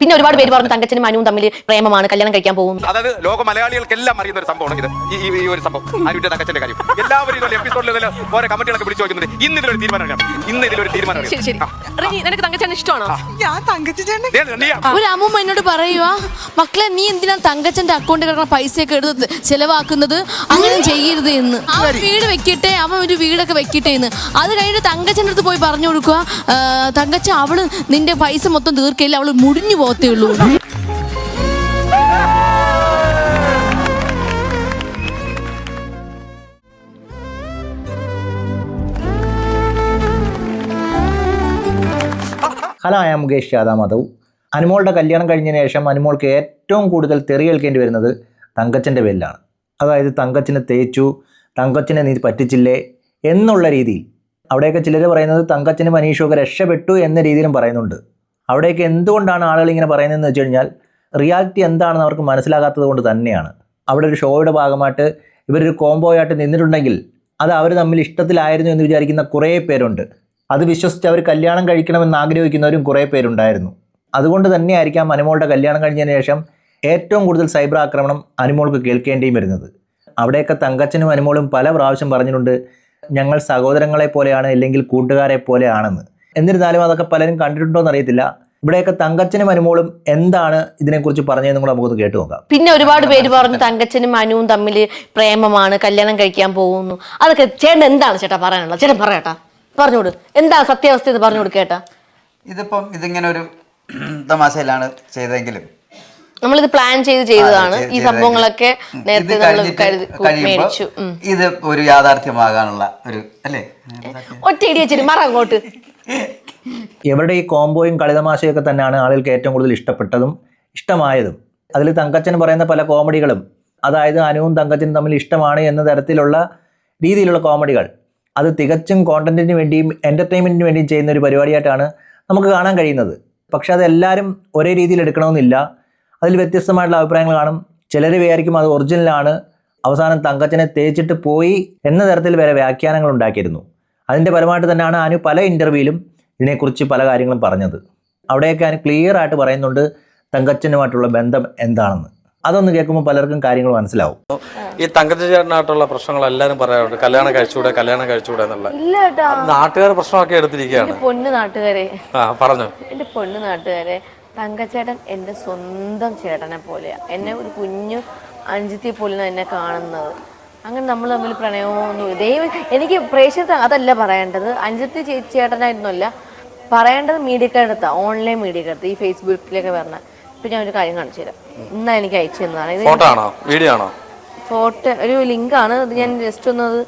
പിന്നെ ഒരുപാട് പേര് പറഞ്ഞു തങ്കച്ചനും അനുവും തമ്മിൽ പ്രേമമാണ്, കല്യാണം കഴിക്കാൻ പോകുന്നു. അതായത് ലോക മലയാളികൾക്കെല്ലാം അറിയുന്ന ഒരു സംഭവമാണ് ഇത്. ഈ ഒരു സംഭവം അനുവിന്റെ തങ്കച്ചന്റെ കാര്യം എല്ലാവരും ഇതുപോലെ എപ്പിസോഡിൽ ഓരോ കമന്റുകളൊക്കെ വിളിച്ചു ചോദിക്കുന്നുണ്ട്. ഇന്ന് ഇതിലൊരു തീരുമാനം ശരി ശരി. നിനക്ക് തങ്കച്ചൻ ഇഷ്ടമാണോ? ഞാൻ തങ്കച്ചൻ ഒരു അമ്മൂമ്മ എന്നോട് പറയുക, മക്കളെ നീ എന്തിനാ തങ്കച്ചന്റെ അക്കൗണ്ടിൽ കിടക്കുന്ന പൈസയൊക്കെ എടുത്ത് ചെലവാക്കുന്നത്, അങ്ങനെ ചെയ്യരുത് എന്ന്. ആ വീട് വെക്കട്ടെ, അവൻ ഒരു വീടൊക്കെ വെക്കട്ടെ എന്ന്. അത് കഴിഞ്ഞിട്ട് തങ്കച്ചൻ്റെ അടുത്ത് പോയി പറഞ്ഞു കൊടുക്കുക, തങ്കച്ച അവള് നിന്റെ പൈസ മൊത്തം തീർക്കയില്ല, അവള് മുടിഞ്ഞു പോകത്തേ ഉള്ളൂ. Hello, I am Mukesh Madhav. അനുമോളുടെ കല്യാണം കഴിഞ്ഞതിന് ശേഷം അനുമോൾക്ക് ഏറ്റവും കൂടുതൽ തെറി കേൾക്കേണ്ടി വരുന്നത് തങ്കച്ചൻ്റെ പേരിലാണ്. അതായത് തങ്കച്ചിനെ തേച്ചു, തങ്കച്ചിനെ നീ പറ്റിച്ചില്ലേ എന്നുള്ള രീതിയിൽ. അവിടെയൊക്കെ ചിലർ പറയുന്നത് തങ്കച്ചനും അനീഷുമൊക്കെ രക്ഷപ്പെട്ടു എന്ന രീതിയിലും പറയുന്നുണ്ട്. അവിടെയൊക്കെ എന്തുകൊണ്ടാണ് ആളുകൾ ഇങ്ങനെ പറയുന്നതെന്ന് വെച്ച് കഴിഞ്ഞാൽ റിയാലിറ്റി എന്താണെന്ന് അവർക്ക് മനസ്സിലാകാത്തത് കൊണ്ട് തന്നെയാണ്. അവിടെ ഒരു ഷോയുടെ ഭാഗമായിട്ട് ഇവരൊരു കോംബോയായിട്ട് നിന്നിട്ടുണ്ടെങ്കിൽ അത് അവർ തമ്മിൽ ഇഷ്ടത്തിലായിരുന്നു എന്ന് വിചാരിക്കുന്ന കുറേ പേരുണ്ട്. അത് വിശ്വസിച്ച് അവർ കല്യാണം കഴിക്കണമെന്ന് ആഗ്രഹിക്കുന്നവരും കുറേ പേരുണ്ടായിരുന്നു. അതുകൊണ്ട് തന്നെയായിരിക്കാം അനുമോളുടെ കല്യാണം കഴിഞ്ഞതിന് ശേഷം ഏറ്റവും കൂടുതൽ സൈബർ ആക്രമണം അനുമോൾക്ക് കേൾക്കേണ്ടിയും വരുന്നത്. അവിടെയൊക്കെ തങ്കച്ചനും അനുമോളും പല പ്രാവശ്യം പറഞ്ഞിട്ടുണ്ട്, ഞങ്ങൾ സഹോദരങ്ങളെ പോലെയാണ്, അല്ലെങ്കിൽ കൂട്ടുകാരെ പോലെയാണെന്ന്. എന്നിരുന്നാലും അതൊക്കെ പലരും കണ്ടിട്ടുണ്ടോ എന്നറിയത്തില്ല. ഇവിടെയൊക്കെ തങ്കച്ചനും അനുമോളും എന്താണ് ഇതിനെക്കുറിച്ച് പറഞ്ഞതെന്നും കൂടെ നമുക്കൊന്ന് കേട്ടു നോക്കാം. പിന്നെ ഒരുപാട് പേര് പറഞ്ഞു തങ്കച്ചനും അനുവും തമ്മിൽ പ്രേമമാണ്, കല്യാണം കഴിക്കാൻ പോകുന്നു. അതൊക്കെ ചേട്ടൻ എന്താണ് ചേട്ടാ പറയാനുള്ളത്? ചേട്ടൻ പറയട്ടാ, പറഞ്ഞോട് എന്താ സത്യാവസ്ഥ എന്ന് പറഞ്ഞു കൊടുക്കേട്ടാ. ഇതിപ്പം ഇതിങ്ങനെ ഒരു തമാശയിലാണ് ചെയ്തെങ്കിലും നമ്മളിത് പ്ലാൻ ചെയ്തതാണ്. ഈ സംഭവങ്ങളൊക്കെ നേരത്തെ മേടിച്ചു. ഇത് ഒരു യാഥാർത്ഥ്യമാകാനുള്ള ഒരു അല്ലേ ഒറ്റ ഇടി വെച്ചിട്ട് മറ അങ്ങോട്ട്. ഇവരുടെ ഈ കോംബോയും കളിതമാശയൊക്കെ തന്നെയാണ് ആളുകൾക്ക് ഏറ്റവും കൂടുതൽ ഇഷ്ടപ്പെട്ടതും ഇഷ്ടമായതും. അതിൽ തങ്കച്ചൻ പറയുന്ന പല കോമഡികളും, അതായത് അനുവും തങ്കച്ചനും തമ്മിൽ ഇഷ്ടമാണ് എന്ന തരത്തിലുള്ള രീതിയിലുള്ള കോമഡികൾ, അത് തികച്ചും കോണ്ടന്റിന് വേണ്ടിയും എൻ്റർടൈൻമെൻറ്റിന് വേണ്ടിയും ചെയ്യുന്ന ഒരു പരിപാടിയായിട്ടാണ് നമുക്ക് കാണാൻ കഴിയുന്നത്. പക്ഷേ അതെല്ലാവരും ഒരേ രീതിയിൽ എടുക്കണമെന്നില്ല. അതിൽ വ്യത്യസ്തമായിട്ടുള്ള അഭിപ്രായങ്ങൾ കാണും. ചിലർ വിചാരിക്കും അത് ഒറിജിനലാണ്, അവസാനം തങ്കച്ചനെ തേച്ചിട്ട് പോയി എന്ന തരത്തിൽ വരെ വ്യാഖ്യാനങ്ങൾ ഉണ്ടാക്കിയിരുന്നു. അതിൻ്റെ ഫലമായിട്ട് തന്നെയാണ് അനു പല ഇൻ്റർവ്യൂവിലും ഇതിനെക്കുറിച്ച് പല കാര്യങ്ങളും പറഞ്ഞത്. അവിടെയൊക്കെ അനു ക്ലിയർ ആയിട്ട് പറയുന്നുണ്ട് തങ്കച്ചനുമായിട്ടുള്ള ബന്ധം എന്താണെന്ന്. അതൊന്ന് കേൾക്കുമ്പോൾ പലർക്കും കാര്യങ്ങൾ മനസ്സിലാവും. ഈ തങ്കച്ചേട്ടനായിട്ടുള്ള പ്രശ്നങ്ങൾ എല്ലാവരും പറയാറുണ്ട്, കല്യാണം കഴിച്ചുകൂടെ എന്നുള്ള നാട്ടുകാർ പ്രശ്നമൊക്കെ എടുത്തിരിക്കുകയാണ്. പൊന്നു നാട്ടുകാരെ, പറഞ്ഞു എന്റെ പൊന്നു നാട്ടുകാരെ, തങ്കച്ചേട്ടൻ എന്റെ സ്വന്തം ചേട്ടനെ പോലെയാ. എന്നെ ഒരു കുഞ്ഞു അഞ്ചത്തി പോലെയാണ് എന്നെ കാണുന്നത്. അങ്ങനെ നമ്മൾ തമ്മിൽ പ്രണയമൊന്നും ദൈവം എനിക്ക് പ്രേക്ഷകർ അതല്ല പറയേണ്ടത്. അഞ്ചത്തി ചേട്ടനായിരുന്നല്ല പറയേണ്ടത്. മീഡിയക്കാരടുത്താ, ഓൺലൈൻ മീഡിയക്കാരടുത്ത്, ഈ ഫേസ്ബുക്കിലൊക്കെ പറഞ്ഞ. ഇപ്പൊ ഞാൻ ഒരു കാര്യം കാണിച്ചു തരാം. ഇന്നാ എനിക്ക് അയച്ചു തന്നതാണ്. ഇത് ഫോട്ടോ ഒരു ലിങ്കാണ്. ഇത് ഞാൻ ജസ്റ്റ് ഒന്നത്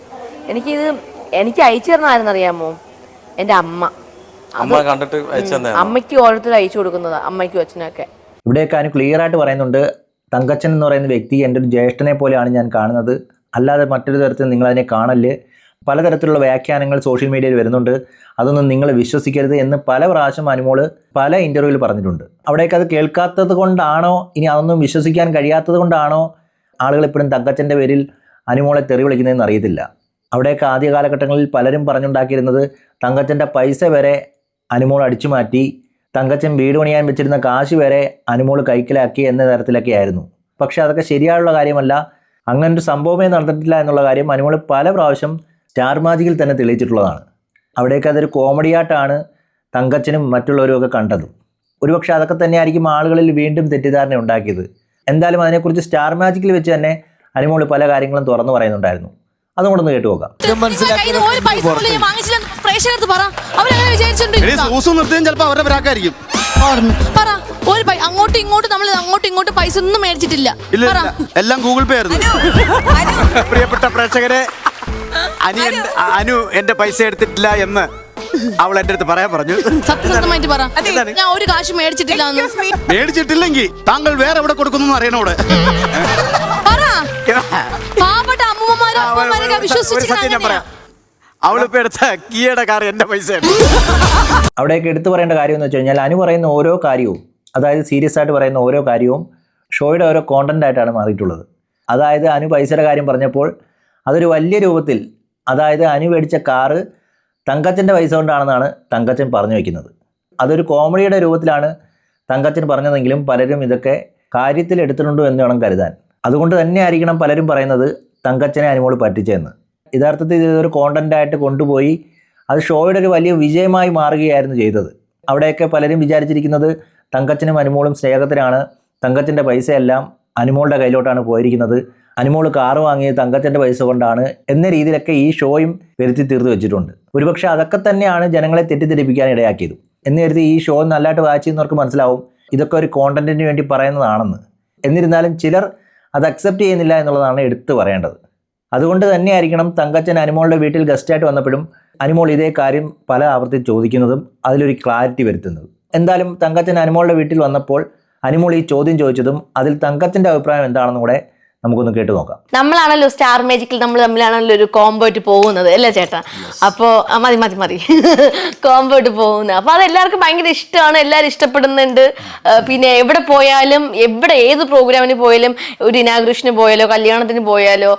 എനിക്ക് അയച്ചു തരണമായിരുന്നറിയാമോ? എൻ്റെ അമ്മയ്ക്ക് ഓരോരുത്തർ അയച്ചു കൊടുക്കുന്നത്, അമ്മയ്ക്കും അച്ഛനൊക്കെ. ഇവിടെയൊക്കെ അതിന് ക്ലിയർ ആയിട്ട് പറയുന്നുണ്ട്, തങ്കച്ചൻ എന്ന് പറയുന്ന വ്യക്തി എൻ്റെ ഒരു ജ്യേഷ്ഠനെ പോലെയാണ് ഞാൻ കാണുന്നത്, അല്ലാതെ മറ്റൊരു തരത്തിൽ നിങ്ങളതിനെ കാണല്. പലതരത്തിലുള്ള വ്യാഖ്യാനങ്ങൾ സോഷ്യൽ മീഡിയയിൽ വരുന്നുണ്ട്, അതൊന്നും നിങ്ങൾ വിശ്വസിക്കരുത് എന്ന് പല പ്രാവശ്യം അനുമോള് പല ഇൻ്റർവ്യൂവിൽ പറഞ്ഞിട്ടുണ്ട്. അവിടേക്ക് അത് കേൾക്കാത്തത് കൊണ്ടാണോ, ഇനി അതൊന്നും വിശ്വസിക്കാൻ കഴിയാത്തത് കൊണ്ടാണോ ആളുകൾ ഇപ്പോഴും തങ്കച്ചൻ്റെ പേരിൽ അനുമോളെ തെറി വിളിക്കുന്നതെന്ന് അറിയത്തില്ല. അവിടെയൊക്കെ ആദ്യ കാലഘട്ടങ്ങളിൽ പലരും പറഞ്ഞുണ്ടാക്കിയിരുന്നത് തങ്കച്ചൻ്റെ പൈസ വരെ അനുമോൾ അടിച്ചു മാറ്റി, തങ്കച്ചൻ വീട് പണിയാൻ വെച്ചിരുന്ന കാശ് വരെ അനുമോൾ കൈക്കലാക്കി എന്ന തരത്തിലൊക്കെ ആയിരുന്നു. പക്ഷേ അതൊക്കെ ശരിയായുള്ള കാര്യമല്ല. അങ്ങനൊരു സംഭവമേ നടന്നിട്ടില്ല എന്നുള്ള കാര്യം അനുമോൾ പല പ്രാവശ്യം സ്റ്റാർ മാജിക്കിൽ തന്നെ തെളിയിച്ചിട്ടുള്ളതാണ്. അവിടെയൊക്കെ അതൊരു കോമഡിയായിട്ടാണ് തങ്കച്ചനും മറ്റുള്ളവരും ഒക്കെ കണ്ടത്. ഒരുപക്ഷെ അതൊക്കെ തന്നെയായിരിക്കും ആളുകളിൽ വീണ്ടും തെറ്റിദ്ധാരണ ഉണ്ടാക്കിയത്. എന്തായാലും അതിനെക്കുറിച്ച് സ്റ്റാർ മാജിക്കിൽ വെച്ച് തന്നെ അനുമോൾ പല കാര്യങ്ങളും തുറന്നു പറയുന്നുണ്ടായിരുന്നു. അതുകൊണ്ടൊന്ന് കേട്ടു നോക്കാം. അങ്ങോട്ടും ഇങ്ങോട്ടും പൈസ ഒന്നും മേടിച്ചിട്ടില്ല, എല്ലാം ഗൂഗിൾ പേ ആയിരുന്നു. പ്രിയപ്പെട്ട പ്രേക്ഷകരെ, അനു എന്റെ പൈസ എടുത്തിട്ടില്ല എന്ന് അവൾ എന്റെ അടുത്ത് പറയാൻ പറഞ്ഞു. സത്യസന്ധമായിട്ട് പറ, ഞാൻ ഒരു കാശ് മേടിച്ചിട്ടില്ല. മേടിച്ചിട്ടില്ലെങ്കിൽ താങ്കൾ വേറെ എവിടെ കൊടുക്കുന്നു അറിയണോട്. അവളിപ്പോ എടുത്ത കിയുടെ കാർ എന്റെ പൈസ. അവിടെയൊക്കെ എടുത്തു പറയേണ്ട കാര്യം എന്ന് വെച്ച് കഴിഞ്ഞാൽ അനു പറയുന്ന ഓരോ കാര്യവും, അതായത് സീരിയസ് ആയിട്ട് പറയുന്ന ഓരോ കാര്യവും ഷോയുടെ ഓരോ കോണ്ടന്റ് ആയിട്ടാണ് മാറിയിട്ടുള്ളത്. അതായത് അനു പൈസയുടെ കാര്യം പറഞ്ഞപ്പോൾ അതൊരു വലിയ രൂപത്തിൽ, അതായത് അനു മേടിച്ച കാറ് തങ്കച്ചൻ്റെ പൈസ കൊണ്ടാണെന്നാണ് തങ്കച്ചൻ പറഞ്ഞു വയ്ക്കുന്നത്. അതൊരു കോമഡിയുടെ രൂപത്തിലാണ് തങ്കച്ചൻ പറഞ്ഞതെങ്കിലും പലരും ഇതൊക്കെ കാര്യത്തിൽ എടുത്തിട്ടുണ്ടോ എന്ന് വേണം കരുതാൻ. അതുകൊണ്ട് തന്നെ ആയിരിക്കണം പലരും പറയുന്നത് തങ്കച്ചനെ അനുമോൾ പറ്റിച്ചെന്ന്. യഥാർത്ഥത്തിൽ ഇതൊരു കോണ്ടൻ്റായിട്ട് കൊണ്ടുപോയി അത് ഷോയുടെ ഒരു വലിയ വിജയമായി മാറുകയായിരുന്നു ചെയ്തത്. അവിടെയൊക്കെ പലരും വിചാരിച്ചിരിക്കുന്നത് തങ്കച്ചനും അനുമോളും സ്നേഹത്തിലാണ്, തങ്കച്ചൻ്റെ പൈസയെല്ലാം അനുമോളുടെ കയ്യിലോട്ടാണ് പോയിരിക്കുന്നത്, അനുമോൾ കാറ് വാങ്ങിയത് തങ്കച്ചൻ്റെ പൈസ കൊണ്ടാണ് എന്ന രീതിയിലൊക്കെ ഈ ഷോയും വരുത്തി തീർത്ത് വെച്ചിട്ടുണ്ട്. ഒരുപക്ഷെ അതൊക്കെ തന്നെയാണ് ജനങ്ങളെ തെറ്റിദ്ധരിപ്പിക്കാൻ ഇടയാക്കിയത് എന്ന് കരുതി ഈ ഷോ നല്ലതായിട്ട് വാച്ച് ചെയ്യുന്നവർക്ക് മനസ്സിലാവും ഇതൊക്കെ ഒരു കോണ്ടന്റിന് വേണ്ടി പറയുന്നതാണെന്ന്. എന്നിരുന്നാലും ചിലർ അത് അക്സെപ്റ്റ് ചെയ്യുന്നില്ല എന്നുള്ളതാണ് എടുത്തു പറയേണ്ടത്. അതുകൊണ്ട് തന്നെയായിരിക്കണം തങ്കച്ചൻ അനുമോളുടെ വീട്ടിൽ ഗസ്റ്റായിട്ട് വന്നപ്പോഴും അനുമോൾ ഇതേ കാര്യം പല ആവർത്തി ചോദിക്കുന്നതും അതിലൊരു ക്ലാരിറ്റി വരുത്തുന്നത്. എന്തായാലും തങ്കച്ചൻ അനുമോളുടെ വീട്ടിൽ വന്നപ്പോൾ അനുമോൾ ഈ ചോദ്യം ചോദിച്ചതും അതിൽ തങ്കച്ചൻ്റെ അഭിപ്രായം എന്താണെന്നും കൂടെ നമുക്കൊന്ന് കേട്ടു നോക്കാം. നമ്മളാണല്ലോ സ്റ്റാർ മാജിക്കിൽ നമ്മൾ തമ്മിലാണല്ലോ ഒരു കോംബോ ആയിട്ട് പോകുന്നത് അല്ലേ ചേട്ടാ? അപ്പോ മതി കോംബോ ആയിട്ട് പോകുന്നത്. അപ്പൊ അത് എല്ലാവർക്കും ഭയങ്കര ഇഷ്ടമാണ്, എല്ലാവരും ഇഷ്ടപ്പെടുന്നുണ്ട്. പിന്നെ എവിടെ പോയാലും ഏത് പ്രോഗ്രാമിന് പോയാലും, ഒരു ഇനാഗ്രേഷന് പോയാലോ കല്യാണത്തിന് പോയാലോ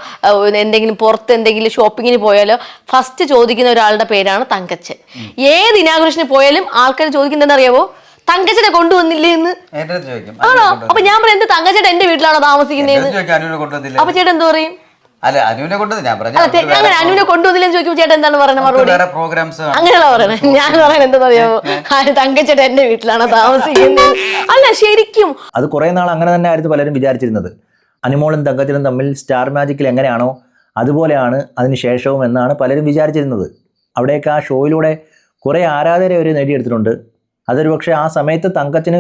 എന്തെങ്കിലും പുറത്ത് എന്തെങ്കിലും ഷോപ്പിങ്ങിന് പോയാലോ ഫസ്റ്റ് ചോദിക്കുന്ന ഒരാളുടെ പേരാണ് തങ്കച്ചൻ. ഏത് ഇനാഗ്രേഷന് പോയാലും ആൾക്കാർ ചോദിക്കുന്നത് അറിയാവോ, തങ്കച്ചനെ കൊണ്ടുവന്നില്ലേ എന്ന്. ആണോ? അപ്പൊ ഞാൻ പറയാം എന്ത് തങ്കച്ചേട്ടൻ എന്റെ വീട്ടിലാണോ താമസിക്കുന്നതെന്ന്. അപ്പൊ ചേട്ടൻ എന്ത് പറയും? അനുവിനെ കൊണ്ടുവന്നില്ലെന്ന് ചോദിക്കുമ്പോൾ ചേട്ടൻ എന്താണ് പറയുന്നത് മറുപടി? അങ്ങനെയുള്ള പറയണേ. ഞാൻ പറയുന്നത് എന്താ അറിയാമോ, തങ്കച്ചേട്ടൻ എന്റെ വീട്ടിലാണോ താമസിക്കുന്നത്. അല്ല ശരിക്കും അത് കുറെ നാൾ അങ്ങനെ തന്നെ ആയിരുന്നു പലരും വിചാരിച്ചിരുന്നത്. അനുമോളും തങ്കച്ചനും തമ്മിൽ സ്റ്റാർ മാജിക്കിൽ എങ്ങനെയാണോ അതുപോലെയാണ് അതിന് ശേഷവും എന്നാണ് പലരും വിചാരിച്ചിരുന്നത്. അവിടെയൊക്കെ ആ ഷോയിലൂടെ കുറേ ആരാധകരെ അവർ നേടിയെടുത്തിട്ടുണ്ട്. അതൊരു പക്ഷേ ആ സമയത്ത് തങ്കച്ചന്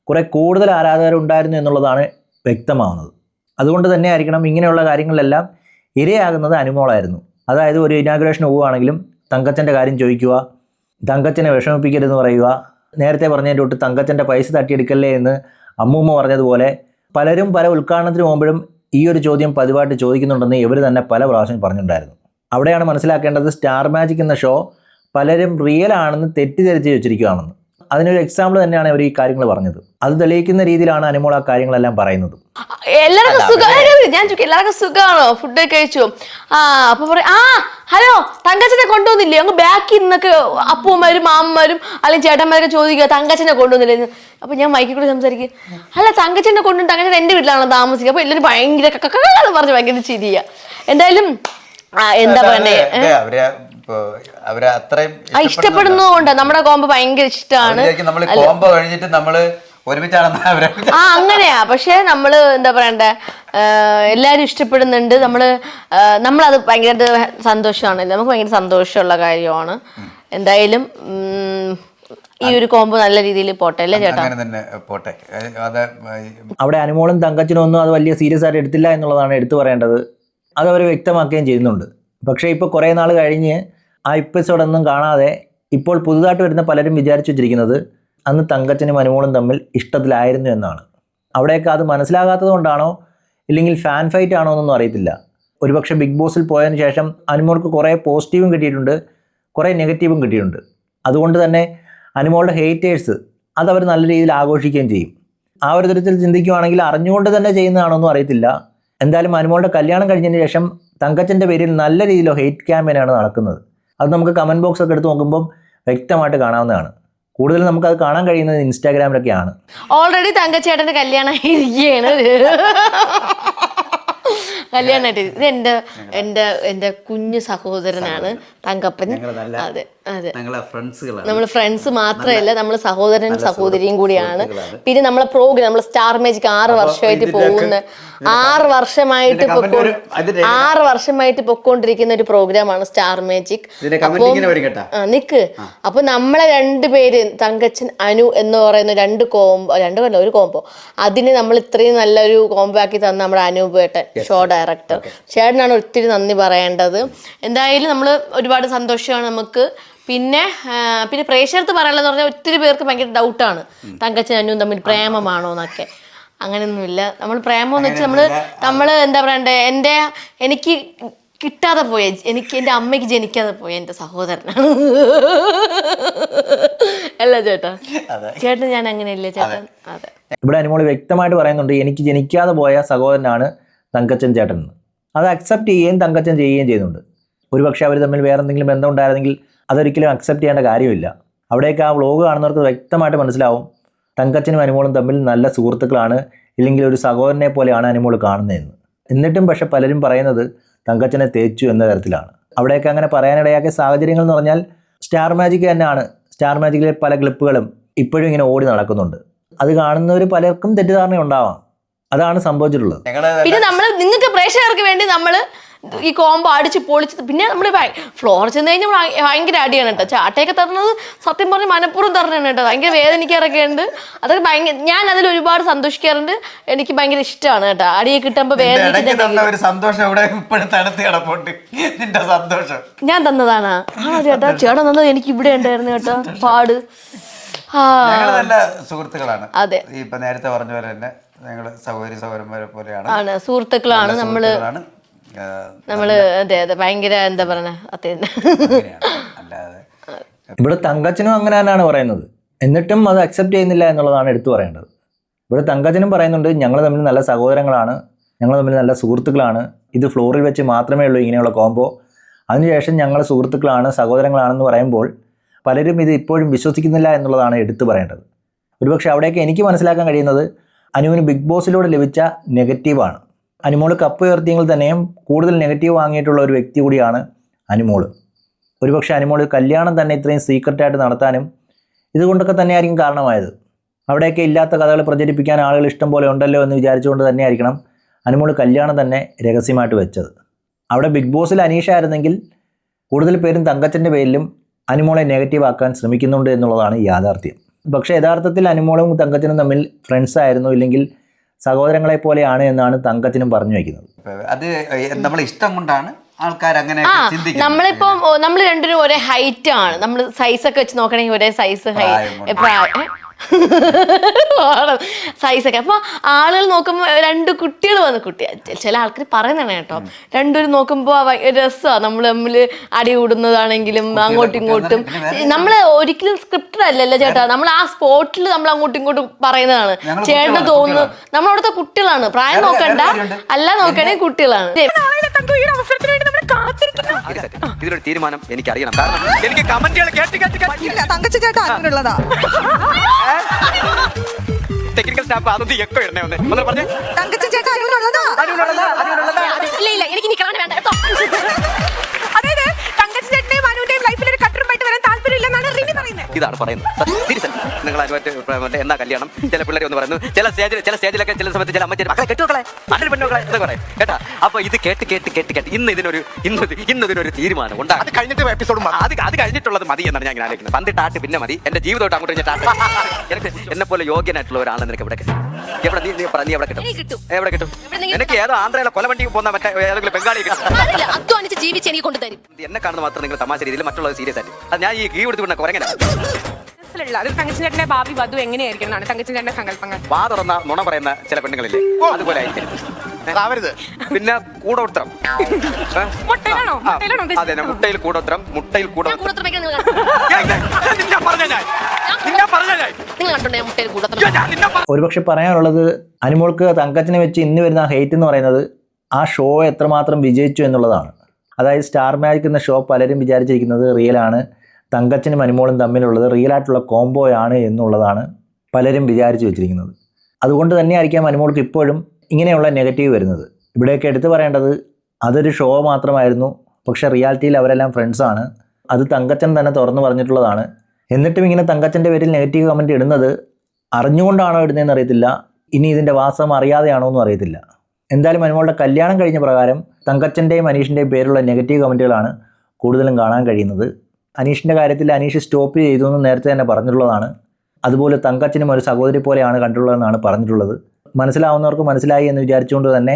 കുറെ കൂടുതൽ ആരാധകരുണ്ടായിരുന്നു എന്നുള്ളതാണ് വ്യക്തമാവുന്നത്. അതുകൊണ്ട് തന്നെ ആയിരിക്കണം ഇങ്ങനെയുള്ള കാര്യങ്ങളിലെല്ലാം ഇരയാകുന്നത് അനുമോളായിരുന്നു. അതായത് ഒരു ഇനാഗ്രേഷൻ പോവുകയാണെങ്കിലും തങ്കച്ചൻ്റെ കാര്യം ചോദിക്കുക, തങ്കച്ചനെ വിഷമിപ്പിക്കരുതെന്ന് പറയുക, നേരത്തെ പറഞ്ഞതിൻ്റെ തൊട്ട് തങ്കച്ചൻ്റെ പൈസ തട്ടിയെടുക്കല്ലേ എന്ന് അമ്മൂമ്മ പറഞ്ഞതുപോലെ പലരും പല ഉദ്ഘാടനത്തിന് പോകുമ്പോഴും ഈ ഒരു ചോദ്യം പതിവായിട്ട് ചോദിക്കുന്നുണ്ടെന്ന് ഇവർ തന്നെ പല പ്രാവശ്യം പറഞ്ഞിട്ടുണ്ടായിരുന്നു. അവിടെയാണ് മനസ്സിലാക്കേണ്ടത് സ്റ്റാർ മാജിക് എന്ന ഷോ പലരും റിയൽ ആണെന്ന് തെറ്റിദ്ധരിച്ച് വെച്ചിരിക്കുകയാണെന്ന്. അതിനൊരു എക്സാമ്പിൾ തന്നെയാണ് അവർ ഈ കാര്യങ്ങൾ പറഞ്ഞത്. അത് തെളിയിക്കുന്ന രീതിയിലാണ് അനുമോൾ ആ കാര്യങ്ങളെല്ലാം പറയുന്നത്. എല്ലാവർക്കും സുഖമാണോ? ഫുഡ് കഴിച്ചു? അപ്പൊ പറയും ഹലോ തങ്കച്ചനെ കൊണ്ടുവന്നില്ലേ? അങ്ങ് ബാക്കിൽ നിന്നൊക്കെ അപ്പൂമാരും മാമ്മമാരും അല്ലെങ്കിൽ ചേട്ടന്മാരൊക്കെ ചോദിക്കുക തങ്കച്ചനെ കൊണ്ടുവന്നില്ലേ. അപ്പൊ ഞാൻ മൈക്കിൽ കൂടി സംസാരിക്കും, അല്ല തങ്കച്ചനെ കൊണ്ടുവന്ന് തങ്കച്ചൻ എന്റെ വീട്ടിലാണോ താമസിക്കുക. അപ്പൊ എല്ലാവരും ഭയങ്കര പറഞ്ഞ് ഭയങ്കര ചിരിയ. എന്തായാലും എന്താ പറയണ്ടേ, ഇഷ്ടപ്പെടുന്നതുകൊണ്ട് നമ്മുടെ കോംബോ ഭയങ്കര ഇഷ്ടമാണ്. അങ്ങനെയാ. പക്ഷെ നമ്മള് എന്താ പറയണ്ടേ, എല്ലാരും ഇഷ്ടപ്പെടുന്നുണ്ട്. നമ്മളത് ഭയങ്കര സന്തോഷമാണ്, നമുക്ക് ഭയങ്കര സന്തോഷമുള്ള കാര്യമാണ്. എന്തായാലും ഈ ഒരു കോംബോ നല്ല രീതിയിൽ പോട്ടെ അല്ലേ ചേട്ടാ? അവിടെ അനുമോളും തങ്കച്ചനും ഒന്നും അത് വലിയ സീരിയസ് ആയിട്ട് എടുത്തില്ല എന്നുള്ളതാണ് എടുത്തു പറയേണ്ടത്. അത് അവർ വ്യക്തമാക്കുകയും ചെയ്യുന്നുണ്ട്. പക്ഷേ ഇപ്പോൾ കുറേ നാൾ കഴിഞ്ഞ് ആ എപ്പിസോഡൊന്നും കാണാതെ ഇപ്പോൾ പുതുതായിട്ട് വരുന്ന പലരും വിചാരിച്ചു വെച്ചിരിക്കുന്നത് അന്ന് തങ്കച്ചനും അനുമോളും തമ്മിൽ ഇഷ്ടത്തിലായിരുന്നു എന്നാണ്. അവിടെയൊക്കെ അത് മനസ്സിലാകാത്തത് കൊണ്ടാണോ ഇല്ലെങ്കിൽ ഫാൻ ഫൈറ്റ് ആണോ എന്നൊന്നും അറിയത്തില്ല. ഒരുപക്ഷെ ബിഗ് ബോസിൽ പോയതിന് ശേഷം അനുമോൾക്ക് കുറേ പോസിറ്റീവും കിട്ടിയിട്ടുണ്ട്, കുറേ നെഗറ്റീവും കിട്ടിയിട്ടുണ്ട്. അതുകൊണ്ട് തന്നെ അനുമോളുടെ ഹേറ്റേഴ്സ് അതവർ നല്ല രീതിയിൽ ആഘോഷിക്കുകയും ചെയ്യും. ആ ഒരു തരത്തിൽ ചിന്തിക്കുകയാണെങ്കിൽ അറിഞ്ഞുകൊണ്ട് തന്നെ ചെയ്യുന്നതാണോന്നും അറിയത്തില്ല. എന്തായാലും അനുമോളുടെ കല്യാണം കഴിഞ്ഞതിന് ശേഷം തങ്കച്ചൻ്റെ പേരിൽ നല്ല രീതിയിലോ ഹെയ്റ്റ് ക്യാമ്പയിനാണ് നടക്കുന്നത്. അത് നമുക്ക് കമൻറ്റ് ബോക്സ് ഒക്കെ എടുത്ത് നോക്കുമ്പം വ്യക്തമായിട്ട് കാണാവുന്നതാണ്. കൂടുതൽ നമുക്കത് കാണാൻ കഴിയുന്നത് ഇൻസ്റ്റാഗ്രാമിലൊക്കെയാണ്. ഓൾറെഡി തങ്കച്ചേട്ടൻ്റെ കല്യാണം ഇരിക്കുകയാണ്. കല്യാണമായിട്ട് ഇത് എൻ്റെ കുഞ്ഞു സഹോദരനാണ് തങ്കപ്പൻ. അതെ അതെ, നമ്മൾ ഫ്രണ്ട്സ് മാത്രമല്ല, നമ്മൾ സഹോദരനും സഹോദരിയും കൂടിയാണ്. പിന്നെ നമ്മളെ പ്രോഗ്രാം നമ്മൾ സ്റ്റാർ മാജിക് 6 വർഷമായിട്ട് പോകുന്ന 6 വർഷമായിട്ട് പൊക്കോണ്ടിരിക്കുന്ന ഒരു പ്രോഗ്രാമാണ് സ്റ്റാർ മാജിക്. നിക്ക് അപ്പൊ നമ്മളെ 2 പേര് തങ്കച്ചൻ അനു എന്ന് പറയുന്ന ഒരു കോംബോ അതിന് നമ്മൾ ഇത്രയും നല്ലൊരു കോംബോ ആക്കി തന്ന നമ്മുടെ അനൂപേട്ടൻ ഷോ ഡയറക്ടർ ചേട്ടനാണ് ഒത്തിരി നന്ദി പറയേണ്ടത്. എന്തായാലും നമ്മൾ ഒരുപാട് സന്തോഷമാണ് നമുക്ക്. പിന്നെ പ്രേക്ഷകർക്ക് പറയാനുള്ളതെന്ന് പറഞ്ഞാൽ ഒത്തിരി പേർക്ക് ഭയങ്കര ഡൗട്ടാണ് തങ്കച്ചൻ അനുവും തമ്മിൽ പ്രേമമാണോ എന്നൊക്കെ. അങ്ങനെയൊന്നുമില്ല. നമ്മൾ പ്രേമം എന്ന് വെച്ചാൽ നമ്മൾ എന്താ പറയണ്ടേ, എനിക്ക് കിട്ടാതെ പോയ, എൻ്റെ അമ്മയ്ക്ക് ജനിക്കാതെ പോയ എൻ്റെ സഹോദരനാണ് അല്ല ചേട്ടാ? ചേട്ടൻ ഞാൻ അങ്ങനെയല്ലേ ചേട്ടൻ? അതെ. ഇവിടെ അനുമോൾ വ്യക്തമായിട്ട് പറയുന്നുണ്ട് എനിക്ക് ജനിക്കാതെ പോയ സഹോദരനാണ് തങ്കച്ചൻ ചേട്ടൻ എന്ന്. അത് അക്സെപ്റ്റ് ചെയ്യുകയും തങ്കച്ചൻ ചെയ്യുകയും ചെയ്യുന്നുണ്ട്. ഒരുപക്ഷെ അവർ തമ്മിൽ വേറെ എന്തെങ്കിലും ബന്ധം ഉണ്ടായിരുന്നെങ്കിൽ അതൊരിക്കലും അക്സെപ്റ്റ് ചെയ്യേണ്ട കാര്യമില്ല. അവിടെയൊക്കെ ആ വ്ളോഗ് കാണുന്നവർക്ക് വ്യക്തമായിട്ട് മനസ്സിലാവും തങ്കച്ചനും അനുമോളും തമ്മിൽ നല്ല സുഹൃത്തുക്കളാണ്, ഇല്ലെങ്കിൽ ഒരു സഹോദരനെ പോലെയാണ് അനുമോൾ കാണുന്നതെന്ന്. എന്നിട്ടും പക്ഷെ പലരും പറയുന്നത് തങ്കച്ചനെ തേച്ചു എന്ന തരത്തിലാണ്. അവിടെയൊക്കെ അങ്ങനെ പറയാനിടയാക്കിയ സാഹചര്യങ്ങൾ എന്ന് പറഞ്ഞാൽ സ്റ്റാർ മാജിക് തന്നെയാണ്. സ്റ്റാർ മാജിക്കിലെ പല ക്ലിപ്പുകളും ഇപ്പോഴും ഇങ്ങനെ ഓടി നടക്കുന്നുണ്ട്. അത് കാണുന്നവർ പലർക്കും തെറ്റിദ്ധാരണ ഉണ്ടാവാം. അതാണ് സംഭവിച്ചിട്ടുള്ളത്. പിന്നെ നമ്മൾ നിങ്ങൾക്ക് പ്രേക്ഷകർക്ക് വേണ്ടി നമ്മൾ ഈ കോംബോ അടിച്ച് പൊളിച്ചത്. പിന്നെ നമ്മൾ ഫ്ലോർ ചെന്ന് കഴിഞ്ഞാൽ ഭയങ്കര അടിയാണ് കേട്ടോ. ചാട്ടയൊക്കെ തരുന്നത് സത്യം പറഞ്ഞ് മനഃപൂർവ്വം തരണമാണ് കേട്ടോ. ഭയങ്കര വേദനിക്കാറൊക്കെ ഉണ്ട്. അതൊക്കെ ഭയങ്കര, ഞാൻ അതിൽ ഒരുപാട് സന്തോഷിക്കാറുണ്ട്. എനിക്ക് ഭയങ്കര ഇഷ്ടമാണ് കേട്ടോ. അടിയെ കിട്ടുമ്പോൾ ഞാൻ തന്നതാണ്. ആ ചേട്ടാ, ചേട്ടൻ തന്നത് എനിക്ക് ഇവിടെ ഉണ്ടായിരുന്നു കേട്ടോ. പാട് നല്ല സുഹൃത്തുക്കളാണ്. അതെ, ഇപ്പൊ നേരത്തെ പറഞ്ഞ പോലെ തന്നെ ഞങ്ങള് സഹോദരന്മാരെ പോലെയാണ്, സുഹൃത്തുക്കളാണ് നമ്മള്. അതെ അതെ, ഭയങ്കര എന്താ പറയുക, അതെ. അല്ലാതെ ഇവിടെ തങ്കച്ചനും അങ്ങനെ തന്നെയാണ് പറയുന്നത്. എന്നിട്ടും അത് അക്സെപ്റ്റ് ചെയ്യുന്നില്ല എന്നുള്ളതാണ് എടുത്തു പറയേണ്ടത്. ഇവിടെ തങ്കച്ചനും പറയുന്നുണ്ട് ഞങ്ങൾ തമ്മിൽ നല്ല സഹോദരങ്ങളാണ്, ഞങ്ങൾ തമ്മിൽ നല്ല സുഹൃത്തുക്കളാണ്, ഇത് ഫ്ലോറിൽ വെച്ച് മാത്രമേ ഉള്ളൂ ഇങ്ങനെയുള്ള കോംബോ, അതിനുശേഷം ഞങ്ങൾ സുഹൃത്തുക്കളാണ് സഹോദരങ്ങളാണെന്ന് പറയുമ്പോൾ പലരും ഇത് ഇപ്പോഴും വിശ്വസിക്കുന്നില്ല എന്നുള്ളതാണ് എടുത്തു പറയേണ്ടത്. ഒരുപക്ഷെ അവിടെയൊക്കെ എനിക്ക് മനസ്സിലാക്കാൻ കഴിയുന്നത് അനുവിന് ബിഗ് ബോസിലൂടെ ലഭിച്ച നെഗറ്റീവാണ്. അനുമോൾ കപ്പ് ഉയർത്തിയെങ്കിൽ തന്നെയും കൂടുതൽ നെഗറ്റീവ് വാങ്ങിയിട്ടുള്ള ഒരു വ്യക്തി കൂടിയാണ് അനുമോൾ. ഒരുപക്ഷെ അനുമോൾ കല്യാണം തന്നെ ഇത്രയും സീക്രട്ടായിട്ട് നടത്താനും ഇതുകൊണ്ടൊക്കെ തന്നെയായിരിക്കും കാരണമായത്. അവിടെയൊക്കെ ഇല്ലാത്ത കഥകൾ പ്രചരിപ്പിക്കാൻ ആളുകൾ ഇഷ്ടം പോലെ ഉണ്ടല്ലോ എന്ന് വിചാരിച്ചുകൊണ്ട് തന്നെയായിരിക്കണം അനുമോൾ കല്യാണം തന്നെ രഹസ്യമായിട്ട് വെച്ചത്. അവിടെ ബിഗ് ബോസിൽ അനീഷ ആയിരുന്നെങ്കിൽ കൂടുതൽ പേരും തങ്കച്ചൻ്റെ പേരിലും അനുമോളെ നെഗറ്റീവ് ആക്കാൻ ശ്രമിക്കുന്നുണ്ട് എന്നുള്ളതാണ് യാഥാർത്ഥ്യം. പക്ഷേ യഥാർത്ഥത്തിൽ അനുമോളും തങ്കച്ചനും തമ്മിൽ ഫ്രണ്ട്സ് ആയിരുന്നു, ഇല്ലെങ്കിൽ സഹോദരങ്ങളെ പോലെയാണ് എന്നാണ് തങ്കച്ചനും പറഞ്ഞു വയ്ക്കുന്നത്. അത് നമ്മളെ ഇഷ്ടം കൊണ്ടാണ് ആൾക്കാർ അങ്ങനെ ചിന്തിക്കുന്നത്. നമ്മളിപ്പോ നമ്മൾ രണ്ടുപേരും ഒരേ ഹൈറ്റ് ആണ്. നമ്മൾ സൈസ് ഒക്കെ വെച്ച് നോക്കണമെങ്കിൽ ഒരേ സൈസ് സൈസൊക്കെ. അപ്പൊ ആളുകൾ നോക്കുമ്പോ രണ്ട് കുട്ടികൾ വന്ന് ചില ആൾക്കാർ പറയുന്നതാണ് കേട്ടോ, രണ്ടുപേരും നോക്കുമ്പോ രസമാണ്. നമ്മൾ തമ്മിൽ അടി കൂടുന്നതാണെങ്കിലും അങ്ങോട്ടും ഇങ്ങോട്ടും. നമ്മള് ഒരിക്കലും സ്ക്രിപ്റ്റഡ് അല്ലല്ലോ ചേട്ടാ, നമ്മൾ ആ സ്പോട്ടിൽ നമ്മൾ അങ്ങോട്ടും ഇങ്ങോട്ടും പറയുന്നതാണ്. ചേട്ടന് തോന്നുന്നു നമ്മളവിടുത്തെ കുട്ടികളാണ്, പ്രായം നോക്കണ്ട, അല്ല നോക്കണേ കുട്ടികളാണ്. ഇതിലൊരു തീരുമാനം എനിക്ക് അറിയണം, കാരണം എനിക്ക് കമന്റുകൾ തങ്കച്ച ചേട്ടാ അങ്ങനെയുള്ളതാ. ടെക്നിക്കൽ സ്റ്റാഫ് അതൊന്നും എക്കോ ഇടണേ ഒന്ന് പറഞ്ഞേ. തങ്കച്ച ചേട്ടാ അങ്ങനെയുള്ളതാ. ഇല്ല ഇല്ല, എനിക്ക് നീ കാണാൻ വേണ്ട കേട്ടോ. അതായത് തങ്കച്ച ചേട്ടന്റെയും അനുവിന്റെയും ലൈഫിൽ ഒരു കട്ടറുമായിട്ട് വരാൻ താല്പര്യമില്ലെന്നാണ് റിമി പറയുന്നത്. ഇതാണ് പറയുന്നത്. നിങ്ങൾ അനുവായിട്ട് എന്നാ കല്യാണം, ചില പിള്ളേരെ ഒന്ന് പറയുന്നു, ചില സ്റ്റേജിലൊക്കെ ചില സമയത്ത് ചില അമ്മ മക്കളെ കെട്ടുമക്കളെ നല്ലൊരു പെണ്ണുമക്കളെ എന്ന് പറയും കേട്ടാ. അപ്പൊ ഇത് കേട്ട് ഇന്നതിനൊരു തീരുമാനം ഉണ്ടാകും. അത് കഴിഞ്ഞിട്ട് എപ്പിസോഡ് അത് കഴിഞ്ഞിട്ടുള്ളത് മതി എന്നാണ് ഞാൻ ആലോചിക്കുന്നത്. പന്തിട്ടാട്ട് പിന്നെ മതി, എന്റെ ജീവിതമായിട്ട് അങ്ങോട്ട് എനിക്ക് എന്നെ പോലെ യോഗ്യനായിട്ടുള്ള ഒരാളെ നിനക്ക് ഇവിടെ കിട്ടും. നീ എവിടെ കിട്ടും? എവിടെ കിട്ടും? എനിക്ക് ഏതോ ആന്ധ്രയിലെ കൊലവണ്ടിക്ക് പോകുന്ന മറ്റേ ഏതെങ്കിലും ബംഗാളി ജീവിച്ച് എനിക്ക് കൊണ്ടുതരും. എന്നെ കാണുന്ന മാത്രം നിങ്ങൾ തമാശ രീതിയിൽ മറ്റുള്ളത് സീരിയസ് ആയിട്ട്. അത് ഞാൻ ഈ കീ കൊടുത്തുകൊണ്ട് കുറങ്ങനെ തങ്കച്ചേട്ടന്റെ ഭാവി വധു എങ്ങനെയായിരിക്കും എന്നാണ് തങ്കച്ചേട്ടന്റെ സങ്കല്പങ്ങൾ? വാ തുറന്ന നുണ പറയുന്ന ചില പെണ്ണുങ്ങളില്ലേ, അതുപോലെ ആയിരിക്കും. പിന്നെ കൂടോത്രം, അതെ മുട്ടയിൽ കൂടോത്രം, ഒരുപക്ഷെ പറയാനുള്ളത് അനുമോൾക്ക് തങ്കച്ചനെ വെച്ച് ഇന്ന് വരുന്ന ഹെയ്റ്റ് എന്ന് പറയുന്നത് ആ ഷോ എത്രമാത്രം വിജയിച്ചു എന്നുള്ളതാണ്. അതായത് സ്റ്റാർ മാജിക് എന്ന ഷോ പലരും വിചാരിച്ചിരിക്കുന്നത് റിയലാണ്, തങ്കച്ചനും അനുമോളും തമ്മിലുള്ളത് റിയലായിട്ടുള്ള കോംബോയാണ് എന്നുള്ളതാണ് പലരും വിചാരിച്ചു വെച്ചിരിക്കുന്നത്. അതുകൊണ്ട് തന്നെയായിരിക്കാം അനുമോൾക്ക് ഇപ്പോഴും ഇങ്ങനെയുള്ള നെഗറ്റീവ് വരുന്നത്. ഇവിടെയൊക്കെ എടുത്തു പറയേണ്ടത് അതൊരു ഷോ മാത്രമായിരുന്നു, പക്ഷേ റിയാലിറ്റിയിൽ അവരെല്ലാം ഫ്രണ്ട്സാണ്. അത് തങ്കച്ചൻ തന്നെ തുറന്നു പറഞ്ഞിട്ടുള്ളതാണ്. എന്നിട്ടും ഇങ്ങനെ തങ്കച്ചൻ്റെ പേരിൽ നെഗറ്റീവ് കമൻറ്റ് ഇടുന്നത് അറിഞ്ഞുകൊണ്ടാണോ ഇടുന്നതെന്ന് അറിയത്തില്ല, ഇനി ഇതിൻ്റെ വാസം അറിയാതെയാണോ എന്നും അറിയത്തില്ല. എന്തായാലും അനുമോളുടെ കല്യാണം കഴിഞ്ഞ പ്രകാരം തങ്കച്ചൻ്റെയും അനീഷിൻ്റെയും പേരുള്ള നെഗറ്റീവ് കമൻറ്റുകളാണ് കൂടുതലും കാണാൻ കഴിയുന്നത്. അനീഷിൻ്റെ കാര്യത്തിൽ അനീഷ് സ്റ്റോപ്പ് ചെയ്തു എന്ന് നേരത്തെ തന്നെ പറഞ്ഞിട്ടുള്ളതാണ്. അതുപോലെ തങ്കച്ചനും ഒരു സഹോദരി പോലെയാണ് കണ്ടിട്ടുള്ളതെന്നാണ് പറഞ്ഞിട്ടുള്ളത്. മനസ്സിലാവുന്നവർക്ക് മനസ്സിലായി എന്ന് വിചാരിച്ചുകൊണ്ട് തന്നെ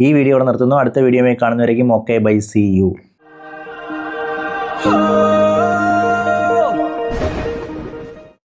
ഈ വീഡിയോ ഇവിടെ നിർത്തുന്നു. അടുത്ത വീഡിയോയിൽ കാണുന്നവരേക്കും ഓക്കെ, ബൈ, സീ യു.